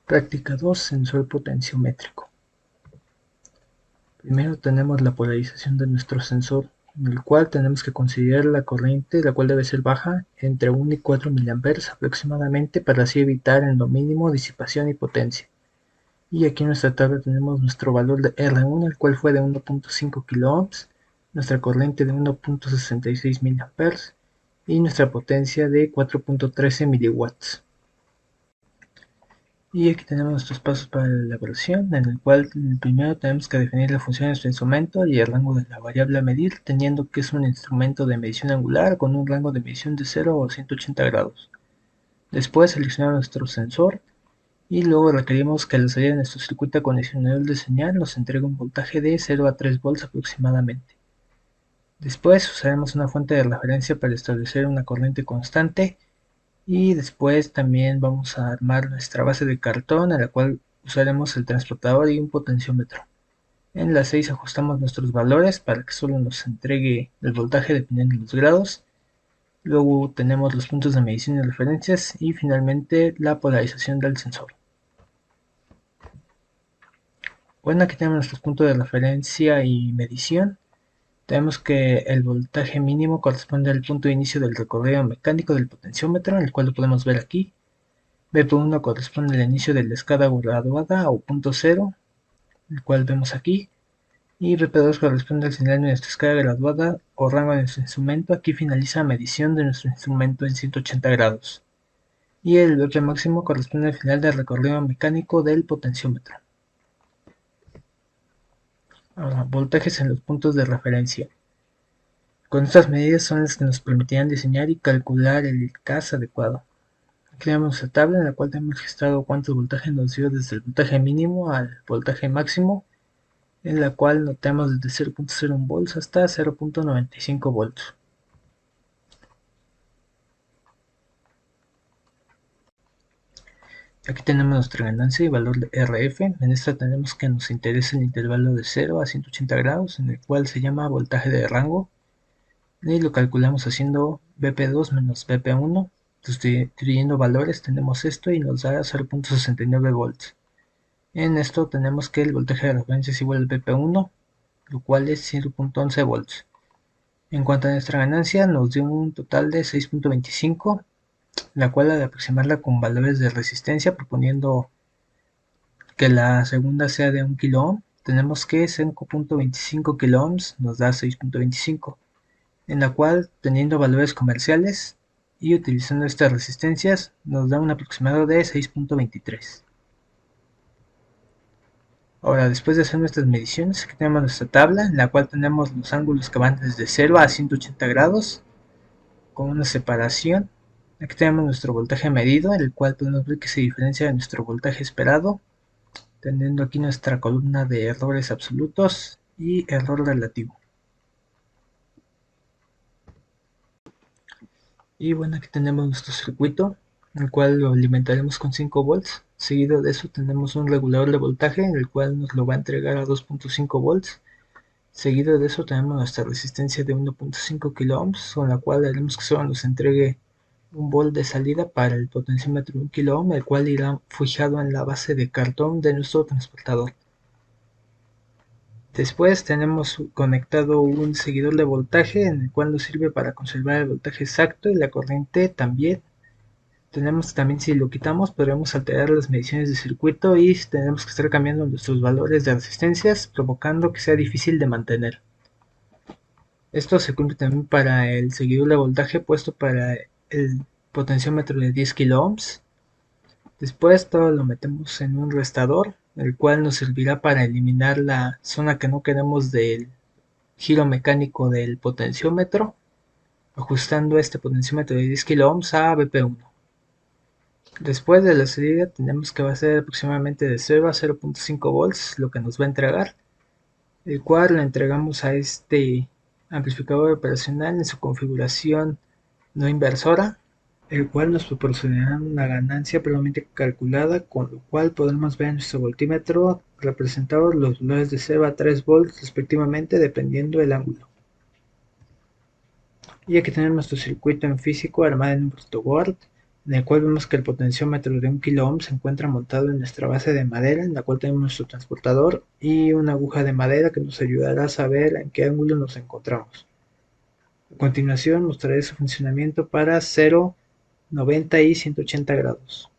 Práctica 2, sensor potenciométrico. Primero tenemos la polarización de nuestro sensor, en el cual tenemos que considerar la corriente, la cual debe ser baja, entre 1 y 4 mA aproximadamente, para así evitar en lo mínimo disipación y potencia. Y aquí en nuestra tabla tenemos nuestro valor de R1, el cual fue de 1.5 kΩ, nuestra corriente de 1.66 mA y nuestra potencia de 4.13 mW. Y aquí tenemos nuestros pasos para la elaboración, en el cual primero tenemos que definir la función de nuestro instrumento y el rango de la variable a medir, teniendo que es un instrumento de medición angular con un rango de medición de 0 a 180 grados. Después seleccionamos nuestro sensor y luego requerimos que la salida de nuestro circuito condicionador de señal nos entregue un voltaje de 0 a 3 volts aproximadamente. Después usaremos una fuente de referencia para establecer una corriente constante. Y después también vamos a armar nuestra base de cartón, en la cual usaremos el transportador y un potenciómetro. En la 6 ajustamos nuestros valores para que solo nos entregue el voltaje dependiendo de los grados. Luego tenemos los puntos de medición y referencias y finalmente la polarización del sensor. Bueno, aquí tenemos nuestros puntos de referencia y medición. Tenemos que el voltaje mínimo corresponde al punto de inicio del recorrido mecánico del potenciómetro, el cual lo podemos ver aquí. BP1 corresponde al inicio de la escala graduada o punto cero, el cual vemos aquí, y BP2 corresponde al final de nuestra escala graduada o rango de nuestro instrumento. Aquí finaliza la medición de nuestro instrumento en 180 grados. Y el BP máximo corresponde al final del recorrido mecánico del potenciómetro. Ahora, voltajes en los puntos de referencia. Con estas medidas son las que nos permitirán diseñar y calcular el CAS adecuado. Aquí tenemos nuestra tabla en la cual tenemos registrado cuántos voltajes nos dio desde el voltaje mínimo al voltaje máximo, en la cual notamos desde 0.01 volts hasta 0.95 volts. Aquí tenemos nuestra ganancia y valor de RF. En esta tenemos que nos interesa el intervalo de 0 a 180 grados, en el cual se llama voltaje de rango, y lo calculamos haciendo BP2 menos BP1. Sustituyendo valores tenemos esto y nos da 0.69 volts. En esto tenemos que el voltaje de referencia es igual al BP1, lo cual es 0.11 volts. En cuanto a nuestra ganancia, nos dio un total de 6.25, la cual al aproximarla con valores de resistencia, proponiendo que la segunda sea de 1 kΩ, tenemos que 5.25 kΩ nos da 6.25, en la cual, teniendo valores comerciales y utilizando estas resistencias, nos da un aproximado de 6.23. Ahora, después de hacer nuestras mediciones, aquí tenemos nuestra tabla en la cual tenemos los ángulos que van desde 0 a 180 grados con una separación. Aquí tenemos nuestro voltaje medido, en el cual podemos ver que se diferencia de nuestro voltaje esperado, teniendo aquí nuestra columna de errores absolutos y error relativo. Y bueno, aquí tenemos nuestro circuito, el cual lo alimentaremos con 5 volts. Seguido de eso tenemos un regulador de voltaje, en el cual nos lo va a entregar a 2.5 volts. Seguido de eso tenemos nuestra resistencia de 1.5 kΩ, con la cual haremos que solo nos entregue un volt de salida para el potenciómetro de 1 kΩ, el cual irá fijado en la base de cartón de nuestro transportador. Después tenemos conectado un seguidor de voltaje, en el cual nos sirve para conservar el voltaje exacto y la corriente también. Tenemos también, si lo quitamos, podremos alterar las mediciones de circuito y tenemos que estar cambiando nuestros valores de resistencias, provocando que sea difícil de mantener. Esto se cumple también para el seguidor de voltaje puesto para el potenciómetro de 10 kΩ. Después todo lo metemos en un restador, el cual nos servirá para eliminar la zona que no queremos del giro mecánico del potenciómetro, ajustando este potenciómetro de 10 kΩ a BP1. Después de la salida tenemos que va a ser aproximadamente de 0 a 0.5 volts, lo que nos va a entregar, el cual lo entregamos a este amplificador operacional en su configuración no inversora, el cual nos proporcionará una ganancia previamente calculada, con lo cual podemos ver en nuestro voltímetro representados los valores de 0 a 3 volts respectivamente, dependiendo del ángulo. Y aquí tenemos nuestro circuito en físico armado en un protoboard, en el cual vemos que el potenciómetro de 1 kΩ se encuentra montado en nuestra base de madera, en la cual tenemos nuestro transportador y una aguja de madera que nos ayudará a saber en qué ángulo nos encontramos. A continuación mostraré su funcionamiento para 0, 90 y 180 grados.